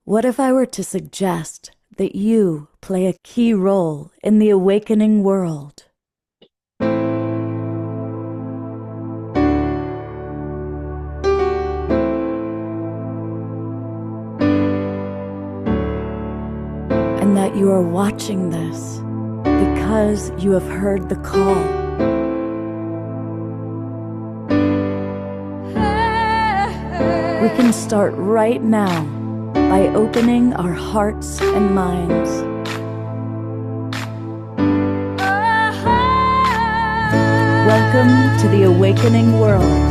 What if I were to suggest that you play a key role in the awakening world? And that you are watching this because you have heard the call. We can start right now by opening our hearts and minds. Welcome to the awakening world.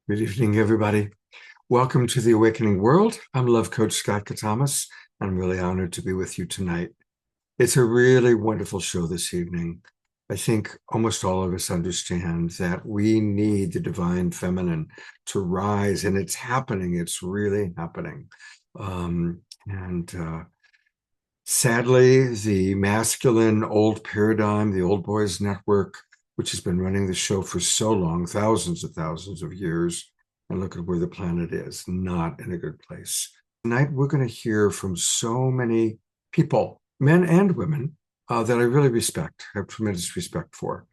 Good evening, everybody. Welcome to the Awakening World. I'm Love Coach Scott Katamas, and I'm really honored to be with you tonight. It's a really wonderful show this evening. I think almost all of us understand that we need the divine feminine to rise, and it's happening. It's really happening. Sadly, the masculine old paradigm, the old boys network, which has been running the show for so long, thousands of years, and look at where the planet is, not in a good place. Tonight, we're going to hear from so many people, men and women, that I really respect, have tremendous respect for.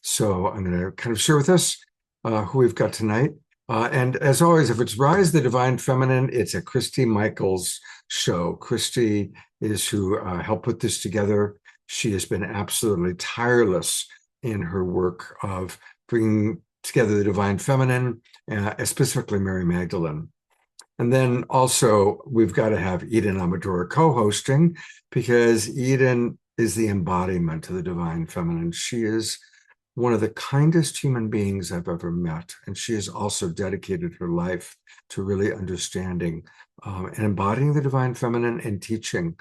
So I'm going to kind of share with us who we've got tonight. And as always, if it's Rise the Divine Feminine, it's a Christy Michaels show. Christy is who helped put this together. She has been absolutely tireless in her work of bringing together the divine feminine, specifically Mary Magdalene. And then also, we've got to have Eden Amador co-hosting, because Eden is the embodiment of the divine feminine. She is one of the kindest human beings I've ever met, and she has also dedicated her life to really understanding and embodying the divine feminine and teaching.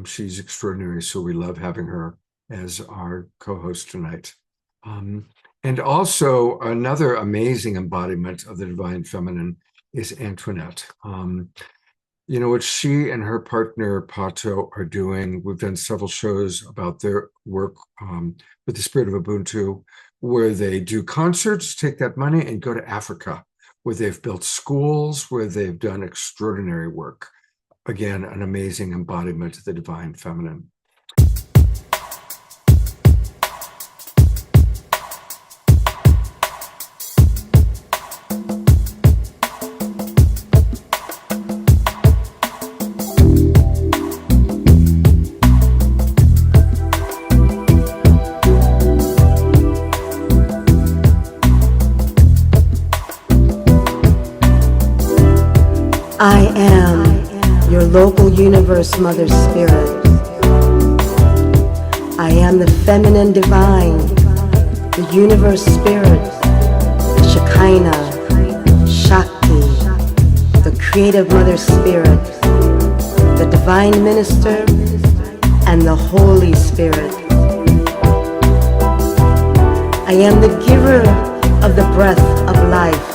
She's extraordinary, so we love having her as our co-host tonight. And also another amazing embodiment of the divine feminine is Antoinette. You know, what she and her partner Pato are doing, we've done several shows about their work with the Spirit of Ubuntu, where they do concerts, take that money and go to Africa, where they've built schools, where they've done extraordinary work. Again, an amazing embodiment of the divine feminine. I am your local universe mother spirit. I am the feminine divine, the universe spirit, the Shekinah, Shakti, the creative mother spirit, the divine minister, and the Holy Spirit. I am the giver of the breath of life.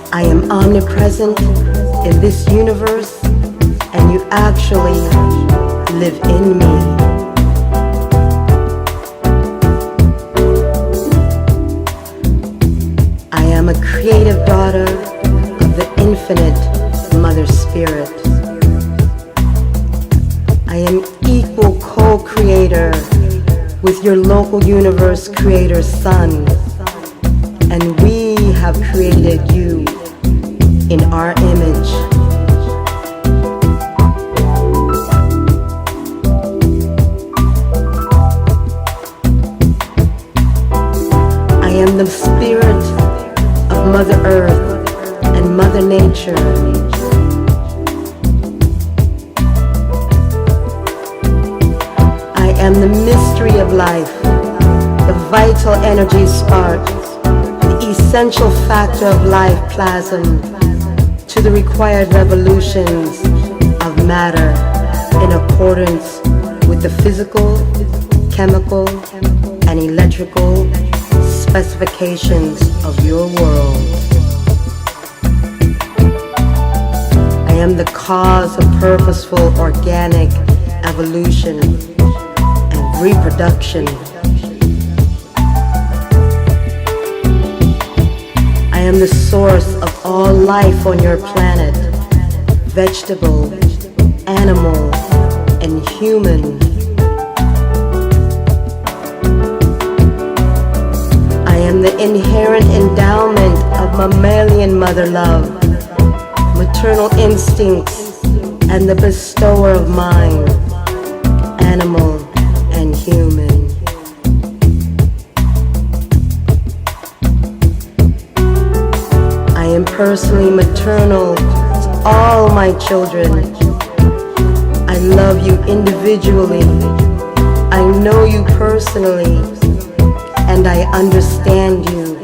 I am omnipresent in this universe, and you actually live in me. I am a creative daughter of the infinite Mother Spirit. I am equal co-creator with your local universe creator Sun. and we have created you in our image. I am the spirit of Mother Earth and Mother Nature. I am the mystery of life, the vital energy spark, the essential factor of life plasm to the required revolutions of matter in accordance with the physical, chemical, and electrical specifications of your world. I am the cause of purposeful organic evolution and reproduction. I am the source of all life on your planet, vegetable, animal, and human. I am the inherent endowment of mammalian mother love, maternal instincts, and the bestower of mind, animal and human. I am personally maternal to all my children. I love you individually. I know you personally, and I understand you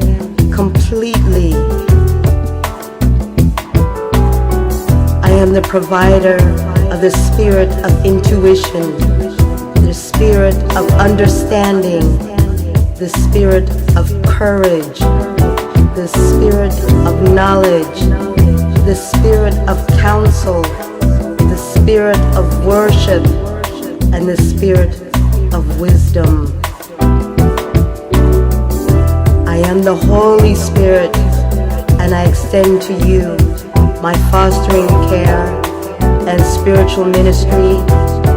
completely. I am the provider of the spirit of intuition, the spirit of understanding, the spirit of courage, the spirit of knowledge, the spirit of counsel, the spirit of worship, and the spirit of wisdom. I am the Holy Spirit, and I extend to you my fostering care and spiritual ministry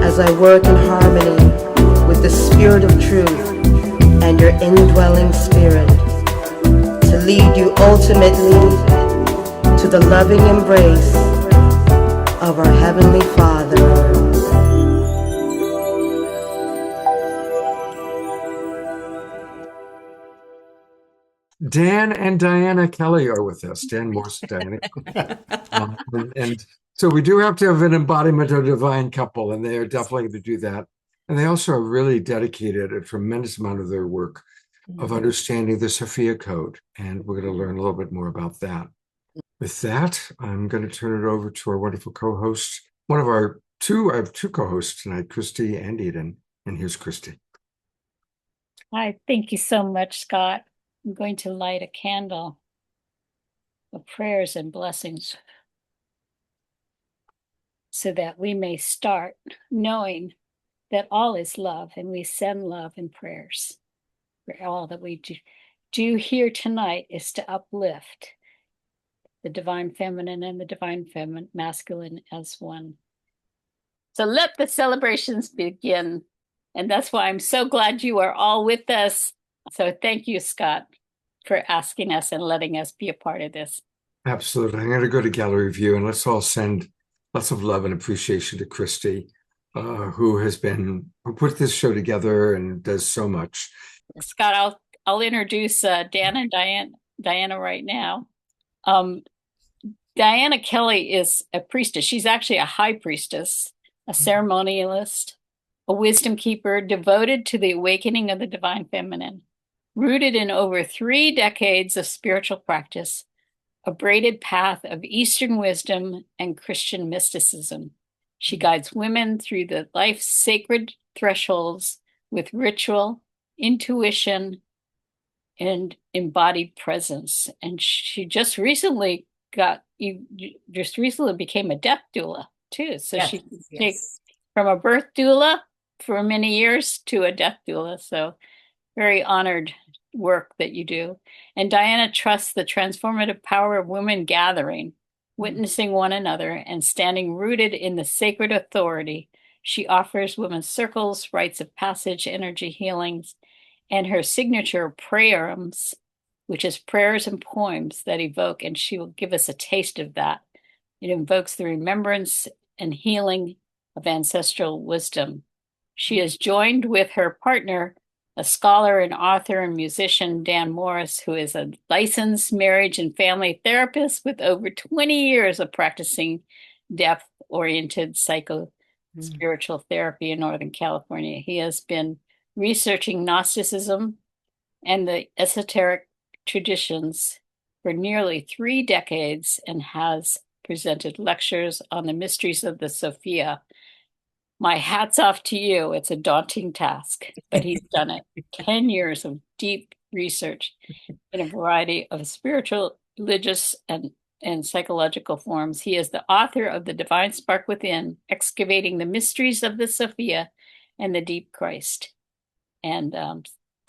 as I work in harmony with the Spirit of Truth and your indwelling spirit to lead you ultimately to the loving embrace of our Heavenly Father. Dan and Diana Kelly are with us. Dan Morse and Diana. And so we do have to have an embodiment of a divine couple, and they are definitely going to do that. And they also are really dedicated a tremendous amount of their work of understanding the Sophia Code. And we're going to learn a little bit more about that. With that, I'm going to turn it over to our wonderful co-host. I have two co-hosts tonight, Christy and Eden. And here's Christy. Hi, thank you so much, Scott. I'm going to light a candle of prayers and blessings so that we may start knowing that all is love, and we send love and prayers. For all that we do here tonight is to uplift the divine feminine and the divine masculine as one. So let the celebrations begin. And that's why I'm so glad you are all with us. So thank you, Scott, for asking us and letting us be a part of this. Absolutely. I'm going to go to gallery view, and let's all send lots of love and appreciation to Christy, who put this show together and does so much. Scott, I'll introduce Dan and Diana right now. Diana Kelly is a priestess. She's actually a high priestess, a ceremonialist, a wisdom keeper devoted to the awakening of the divine feminine, rooted in over 3 decades of spiritual practice, a braided path of Eastern wisdom and Christian mysticism. She guides women through the life's sacred thresholds with ritual, intuition, and embodied presence. And she just recently became a death doula too. So yes, she takes from a birth doula for many years to a death doula. So very honored work that you do. And Diana trusts the transformative power of women gathering, witnessing one another, and standing rooted in the sacred authority. She offers women's circles, rites of passage, energy healings, and her signature prayerums which is prayers and poems that evoke, and she will give us a taste of that. It invokes the remembrance and healing of ancestral wisdom. She is joined with her partner, a scholar and author and musician, Dan Morse, who is a licensed marriage and family therapist with over 20 years of practicing depth-oriented psycho-spiritual therapy in Northern California. He has been researching Gnosticism and the esoteric traditions for nearly 3 decades and has presented lectures on the mysteries of the Sophia. My hat's off to you. It's a daunting task, but he's done it. 10 years of deep research in a variety of spiritual, religious, and psychological forms. He is the author of The Divine Spark Within, Excavating the Mysteries of the Sophia and the Deep Christ. And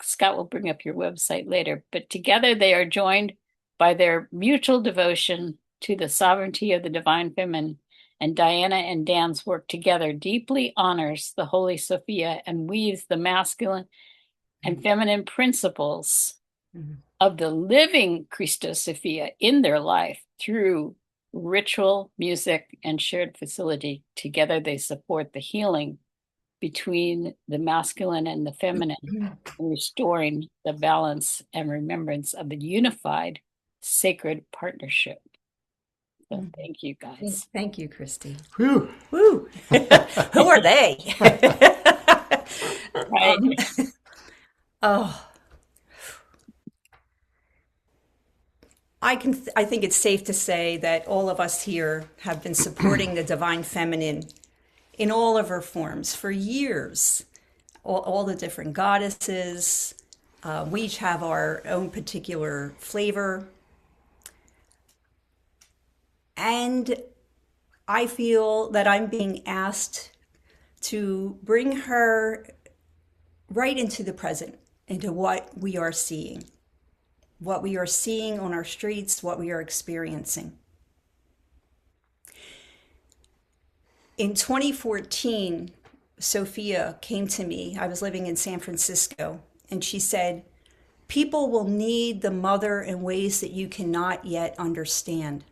Scott will bring up your website later. But together they are joined by their mutual devotion to the sovereignty of the divine feminine. And Diana and Dan's work together deeply honors the Holy Sophia and weaves the masculine and feminine principles of the living ChristoSophia in their life through ritual, music, and shared facility. Together they support the healing between the masculine and the feminine, restoring the balance and remembrance of the unified sacred partnership. So thank you, guys. Thank you, Christy. Whew. Woo! Who are they? Right. Oh, I think it's safe to say that all of us here have been supporting the divine feminine in all of her forms for years. All the different goddesses. We each have our own particular flavor. And I feel that I'm being asked to bring her right into the present, into what we are seeing on our streets, what we are experiencing. In 2014, Sophia came to me. I was living in San Francisco, and she said, "People will need the mother in ways that you cannot yet understand."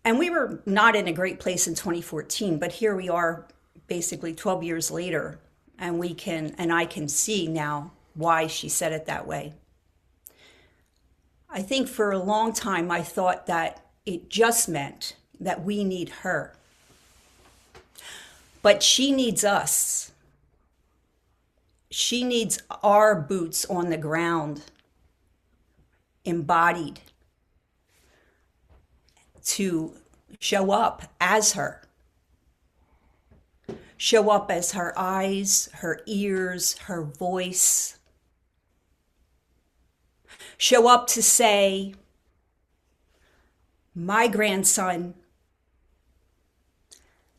And we were not in a great place in 2014, but here we are basically 12 years later, and I can see now why she said it that way. I think for a long time I thought that it just meant that we need her. But she needs us. She needs our boots on the ground, embodied, to show up as her. Show up as her eyes, her ears, her voice. Show up to say, my grandson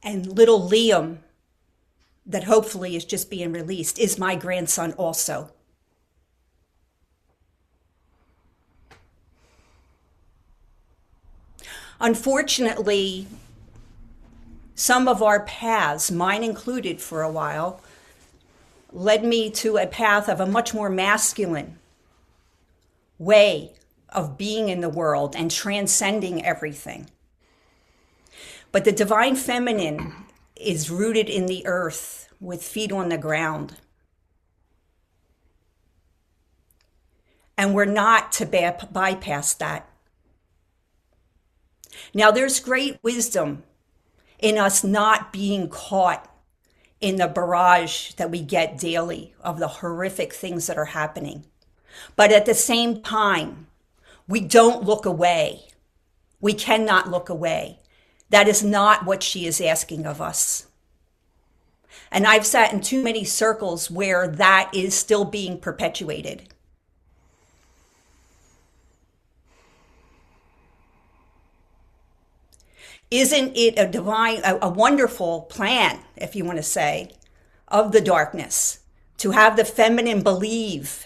and little Liam, that hopefully is just being released, is my grandson also. Unfortunately, some of our paths, mine included for a while, led me to a path of a much more masculine way of being in the world and transcending everything. But the divine feminine is rooted in the earth with feet on the ground. And we're not to bypass that. Now, there's great wisdom in us not being caught in the barrage that we get daily of the horrific things that are happening. But at the same time, we don't look away. We cannot look away. That is not what she is asking of us. And I've sat in too many circles where that is still being perpetuated. Isn't it a wonderful plan, if you want to say, of the darkness, to have the feminine believe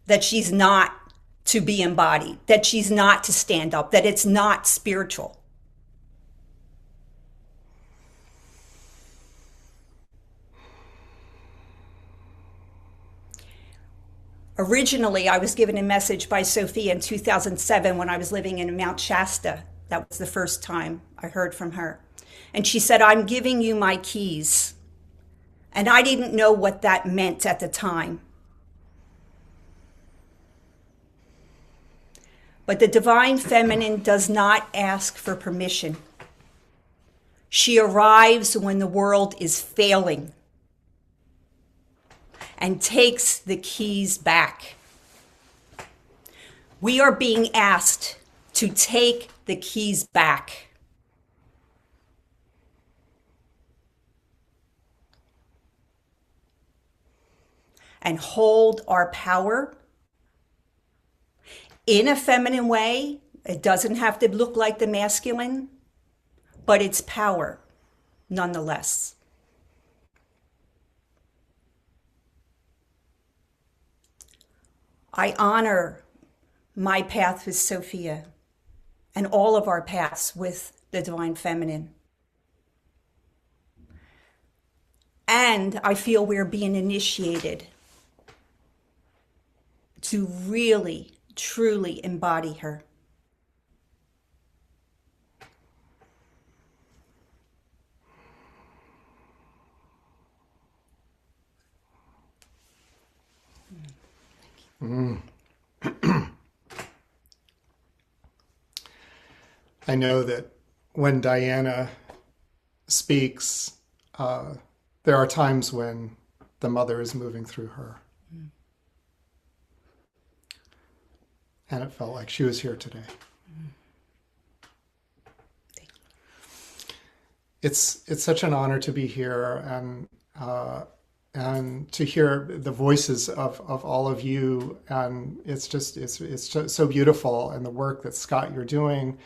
that she's not to be embodied, that she's not to stand up, that it's not spiritual? Originally, I was given a message by Sophia in 2007 when I was living in Mount Shasta. That was the first time I heard from her. And she said, "I'm giving you my keys." And I didn't know what that meant at the time. But the divine feminine does not ask for permission. She arrives when the world is failing and takes the keys back. We are being asked to take the keys back. And hold our power in a feminine way. It doesn't have to look like the masculine, but it's power nonetheless. I honor my path with Sophia and all of our paths with the divine feminine. And I feel we're being initiated to really, truly embody her. I know that when Diana speaks, there are times when the mother is moving through her. And it felt like she was here today. It's such an honor to be here and to hear the voices of all of you, and it's just so beautiful. And the work that Scott you're doing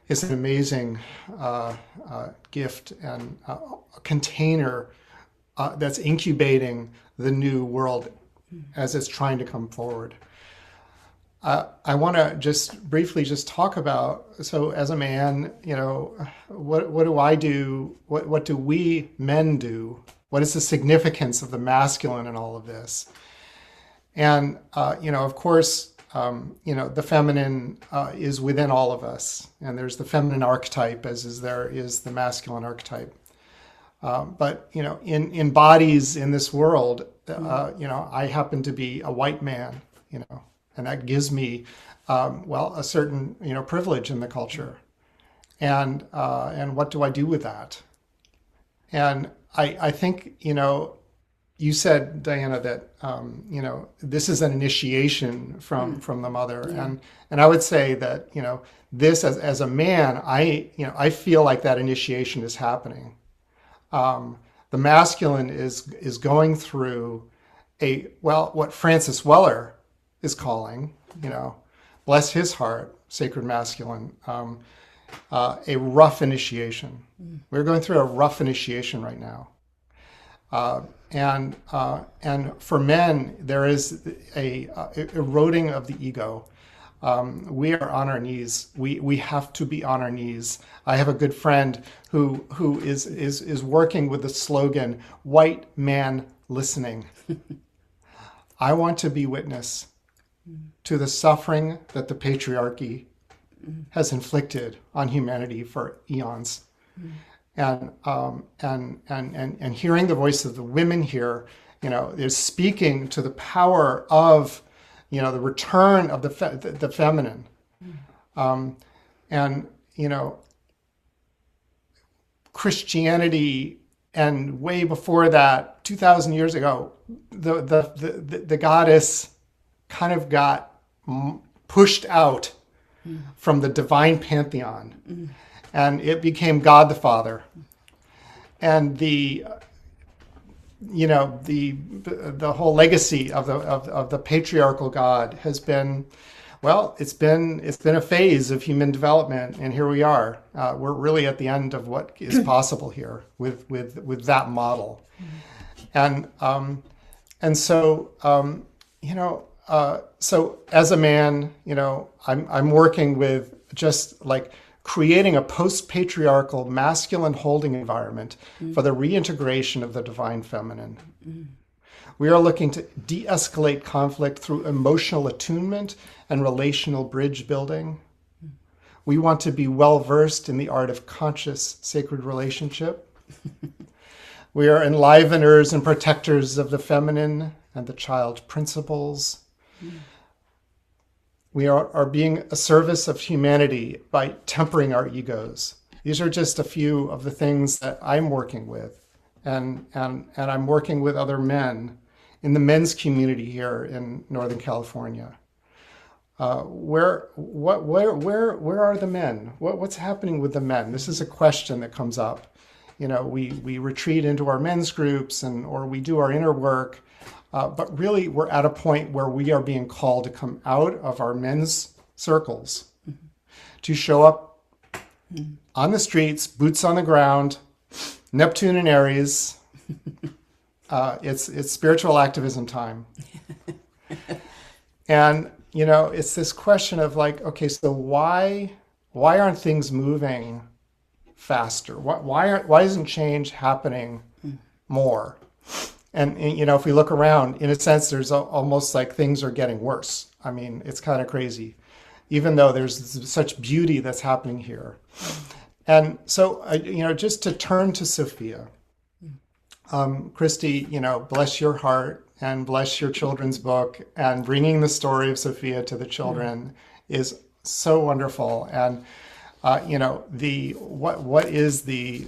is an amazing gift and a container that's incubating the new world as it's trying to come forward. I want to just briefly talk about, so as a man, what do I do? What do we men do? What is the significance of the masculine in all of this? And, of course, the feminine is within all of us. And there's the feminine archetype as there is the masculine archetype. But, in bodies in this world, I happen to be a white man, and that gives me, a certain, privilege in the culture. And what do I do with that? And I think, you said, Diana, that, this is an initiation from the mother. Yeah. And I would say that, this as a man, I feel like that initiation is happening. The masculine is going through what Francis Weller is calling, bless his heart, sacred masculine, a rough initiation. We're going through a rough initiation right now. And for men, there is a eroding of the ego. We are on our knees. We have to be on our knees. I have a good friend who is working with the slogan, "White man listening." I want to be witness to the suffering that the patriarchy has inflicted on humanity for eons. And hearing the voice of the women here, is speaking to the power of, the return of the feminine. Christianity, and way before that, 2,000 years ago, the goddess kind of got pushed out from the divine pantheon, and it became God the Father. And the whole legacy of the patriarchal God has been, it's been a phase of human development, and here we are. We're really at the end of what is possible here with that model, and so so as a man, I'm working with just like creating a post-patriarchal masculine holding environment for the reintegration of the divine feminine. We are looking to de-escalate conflict through emotional attunement and relational bridge building. We want to be well-versed in the art of conscious sacred relationship. We are enliveners and protectors of the feminine and the child principles. We are being a service of humanity by tempering our egos. These are just a few of the things that I'm working with. And I'm working with other men in the men's community here in Northern California. Where are the men? What's happening with the men? This is a question that comes up. You know, we retreat into our men's groups or we do our inner work, but really we're at a point where we are being called to come out of our men's circles, to show up on the streets, boots on the ground, Neptune and Aries. It's spiritual activism time. And, you know, it's this question of like, okay, so why aren't things moving faster? Why isn't change happening more? And, you know, if we look around, in a sense, there's almost like things are getting worse. I mean, it's kind of crazy, even though there's such beauty that's happening here. And so, you know, just to turn to Sophia, Christy, you know, bless your heart and bless your children's book, and bringing the story of Sophia to the children is so wonderful. And you know, what is the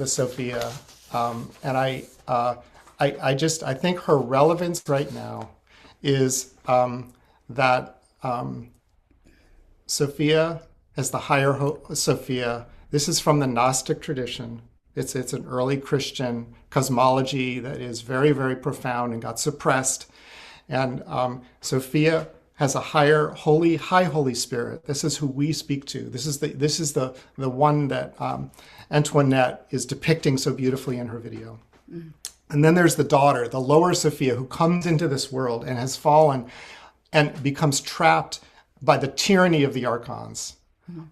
Sophia? And I think her relevance right now is that Sophia as the higher Sophia. This is from the Gnostic tradition. It's an early Christian cosmology that is very, very profound and got suppressed. And Sophia has a high Holy Spirit. This is who we speak to. This is the one that Antoinette is depicting so beautifully in her video. And then there's the daughter, the lower Sophia, who comes into this world and has fallen and becomes trapped by the tyranny of the archons.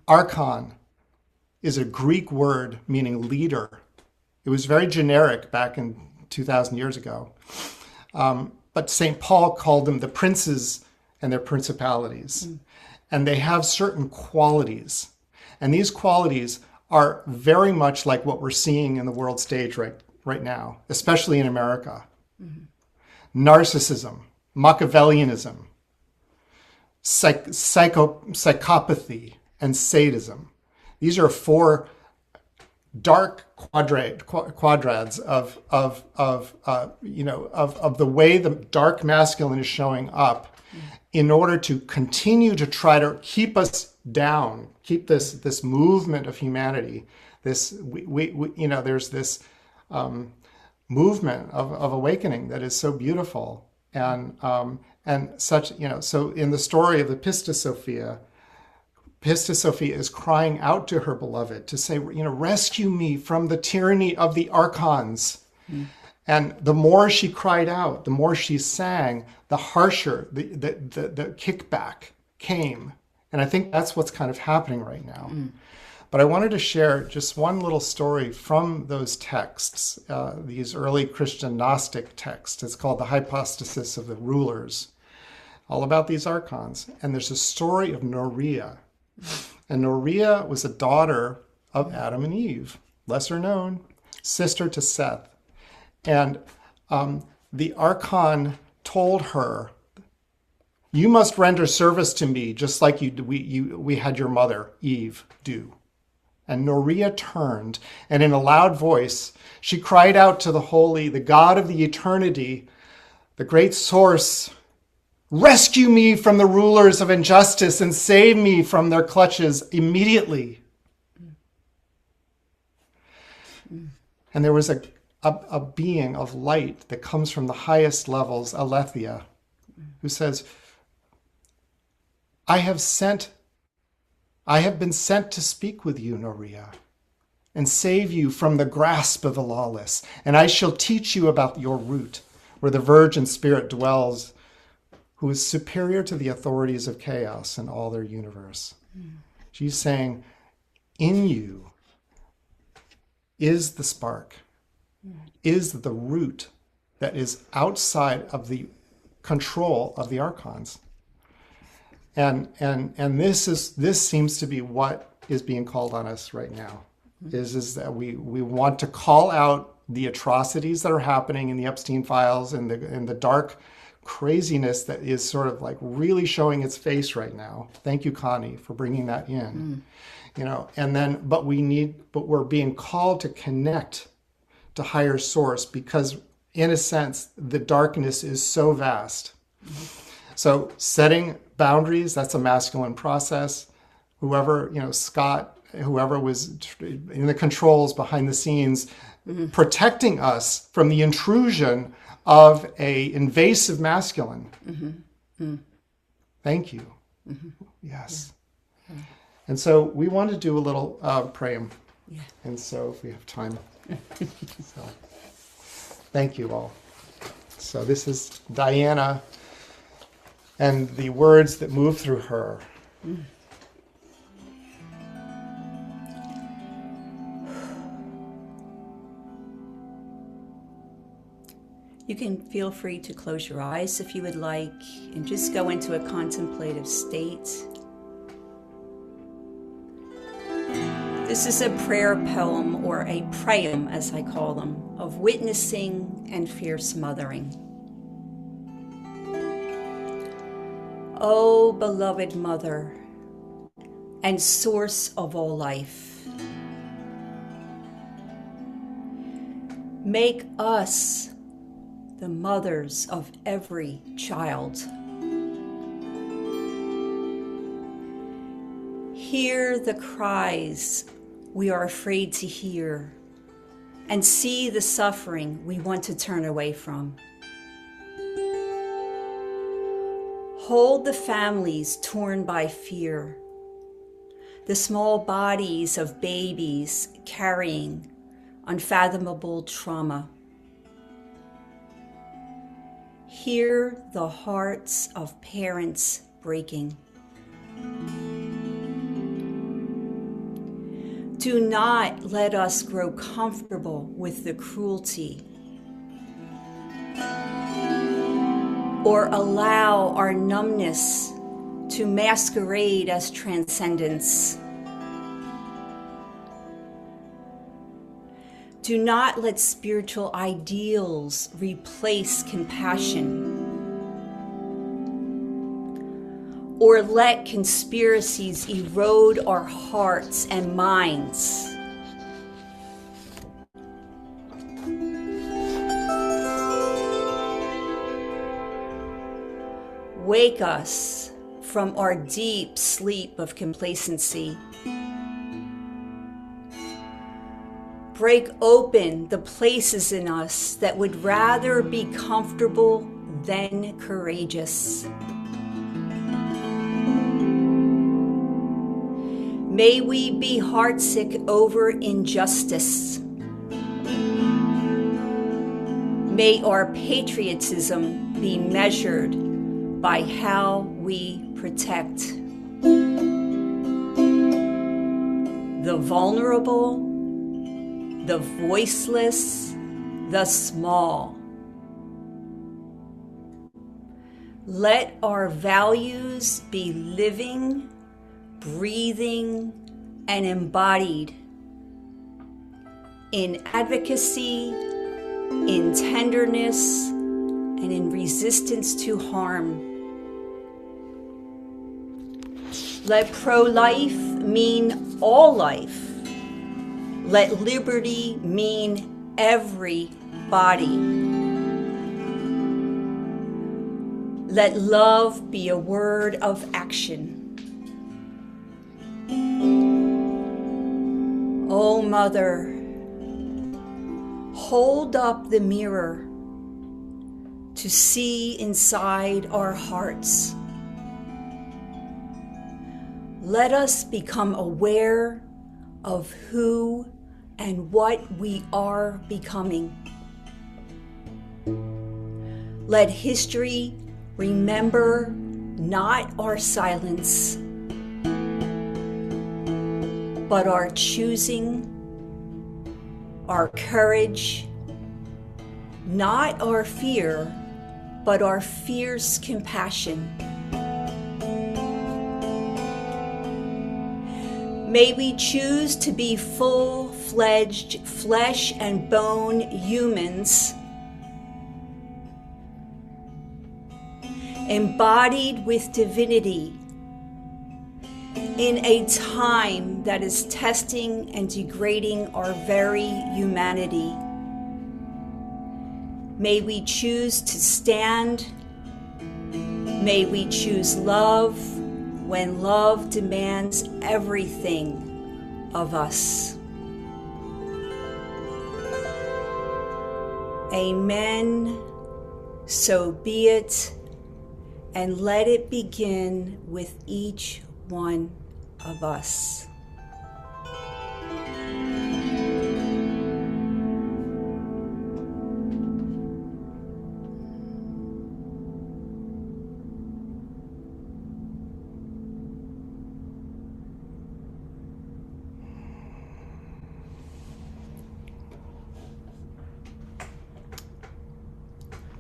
Archon is a Greek word meaning leader. It was very generic back in 2,000 years ago. But St. Paul called them the princes and their principalities. And they have certain qualities. And these qualities are very much like what we're seeing in the world stage right now, especially in America. Narcissism, Machiavellianism, psychopathy, and sadism. These are four dark quadrads of the way the dark masculine is showing up in order to continue to try to keep us down, keep this movement of humanity. There's this movement of awakening that is so beautiful and such. So in the story of the Pistis Sophia is crying out to her beloved to say, rescue me from the tyranny of the archons. And the more she cried out, the more she sang, the harsher the kickback came. And I think that's what's kind of happening right now. But I wanted to share just one little story from those texts, these early Christian Gnostic texts. It's called The Hypostasis of the Rulers, all about these archons. And there's a story of Norea. And Norea was a daughter of Adam and Eve, lesser known, sister to Seth. And the archon told her, you must render service to me just like we had your mother, Eve, do. And Norea turned, and in a loud voice, she cried out to the God of the eternity, the great source, rescue me from the rulers of injustice and save me from their clutches immediately. And there was a being of light that comes from the highest levels, Aletheia, who says, I have been sent to speak with you, Norea, and save you from the grasp of the lawless. And I shall teach you about your root, where the virgin spirit dwells, who is superior to the authorities of chaos and all their universe. She's saying, in you is the spark, is the root that is outside of the control of the archons. And this seems to be what is being called on us right now, is that we want to call out the atrocities that are happening in the Epstein files and the dark craziness that is sort of like really showing its face right now. Thank you, Connie, for bringing that in. You know, and then, but we're being called to connect to higher source, because in a sense, the darkness is so vast. So setting boundaries, that's a masculine process. Whoever, you know, Scott, whoever was in the controls behind the scenes, protecting us from the intrusion of a invasive masculine. Thank you. Yes. Yeah. And so we want to do a little praying. Yeah. And so if we have time. So thank you all. So this is Diana and the words that move through her. You can feel free to close your eyes if you would like and just go into a contemplative state. This is a prayer poem, or a prayum as I call them, of witnessing and fierce mothering. O beloved Mother and source of all life, make us the mothers of every child. Hear the cries we are afraid to hear, and see the suffering we want to turn away from. Hold the families torn by fear, the small bodies of babies carrying unfathomable trauma. Hear the hearts of parents breaking. Do not let us grow comfortable with the cruelty, or allow our numbness to masquerade as transcendence. Do not let spiritual ideals replace compassion, or let conspiracies erode our hearts and minds. Wake us from our deep sleep of complacency. Break open the places in us that would rather be comfortable than courageous. May we be heartsick over injustice. May our patriotism be measured by how we protect the vulnerable, the voiceless, the small. Let our values be living, breathing, and embodied in advocacy, in tenderness, and in resistance to harm. Let pro-life mean all life. Let liberty mean everybody. Let love be a word of action. Oh, Mother, hold up the mirror to see inside our hearts. Let us become aware of who and what we are becoming. Let history remember not our silence, but our choosing, our courage, not our fear, but our fierce compassion. May we choose to be full-fledged flesh and bone humans, embodied with divinity in a time that is testing and degrading our very humanity. May we choose to stand. May we choose love when love demands everything of us. Amen. So be it, and let it begin with each one of us.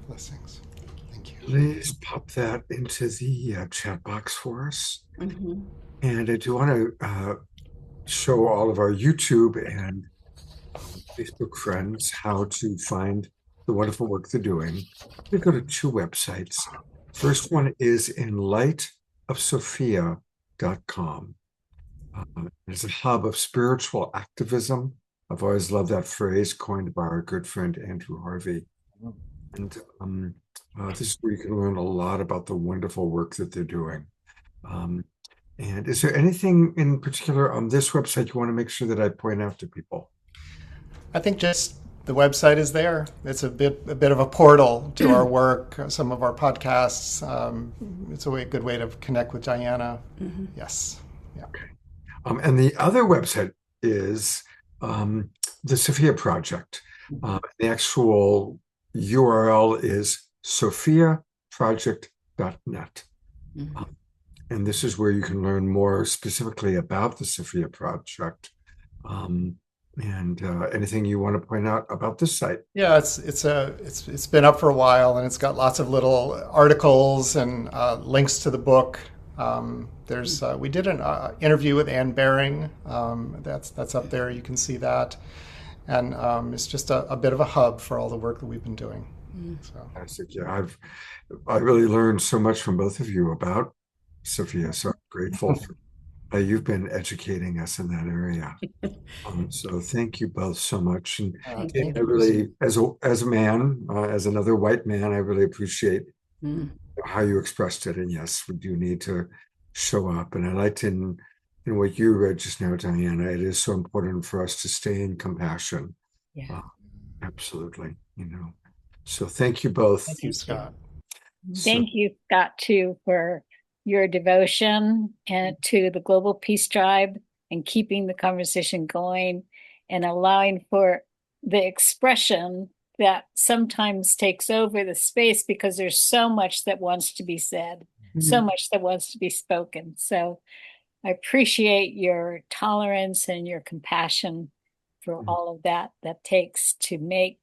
Blessings. Thank you. Please pop that into the chat box for us. Mm-hmm. And I do want to show all of our YouTube and Facebook friends how to find the wonderful work they're doing. We go to two websites. First one is enlightofsophia.com. It's a hub of spiritual activism. I've always loved that phrase coined by our good friend Andrew Harvey. And this is where you can learn a lot about the wonderful work that they're doing. And is there anything in particular on this website you want to make sure that I point out to people? I think just the website is there. It's a bit of a portal to our work, some of our podcasts. It's a good way to connect with Diana. Mm-hmm. Yes. Yeah. Okay. And the other website is the Sophia Project. The actual URL is sophiaproject.net. Mm-hmm. And this is where you can learn more specifically about the Sophia Project. And anything you want to point out about this site? Yeah, it's been up for a while, and it's got lots of little articles and links to the book. We did an interview with Anne Baring. That's up there. You can see that, and it's just a bit of a hub for all the work that we've been doing. So. Yeah, I really learned so much from both of you about Sophia, so I'm grateful for you've been educating us in that area. So thank you both so much. And I really, as a man, as another white man, I really appreciate how you expressed it. And yes, we do need to show up. And I liked in what you read just now, Diana, it is so important for us to stay in compassion. Yeah. Absolutely. So thank you both. Thank you, Scott. Thank you, Scott, too, for your devotion and to the Global Peace Tribe and keeping the conversation going and allowing for the expression that sometimes takes over the space because there's so much that wants to be said, so much that wants to be spoken. So I appreciate your tolerance and your compassion for all of that takes to make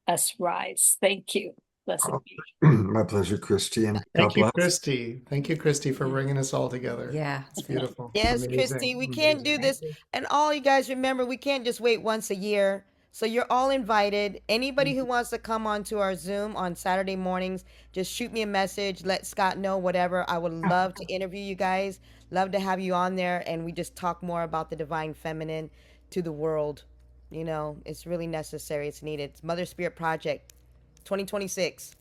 us rise. Thank you. Blessed be. My pleasure, Christy. And thank you, Christy. Thank you, Christy, for bringing us all together. Yeah. It's beautiful. Yes, Amazing. Christy, we can't do this. And all you guys remember, we can't just wait once a year. So you're all invited. Anybody who wants to come onto our Zoom on Saturday mornings, just shoot me a message. Let Scott know, whatever. I would love to interview you guys. Love to have you on there. And we just talk more about the divine feminine to the world. It's really necessary. It's needed. It's Mother Spirit Project 2026.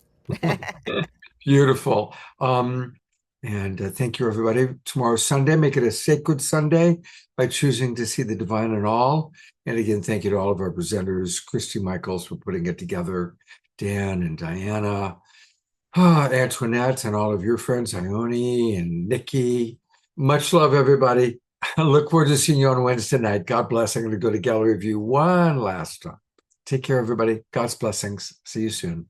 Beautiful. And thank you, everybody. Tomorrow's Sunday. Make it a sacred Sunday by choosing to see the divine in all. And again, thank you to all of our presenters, Christy Michaels for putting it together, Dan and Diana, Antoinette, and all of your friends, Ione and Nikki. Much love, everybody. I look forward to seeing you on Wednesday night. God bless. I'm going to go to gallery view one last time. Take care, everybody. God's blessings. See you soon.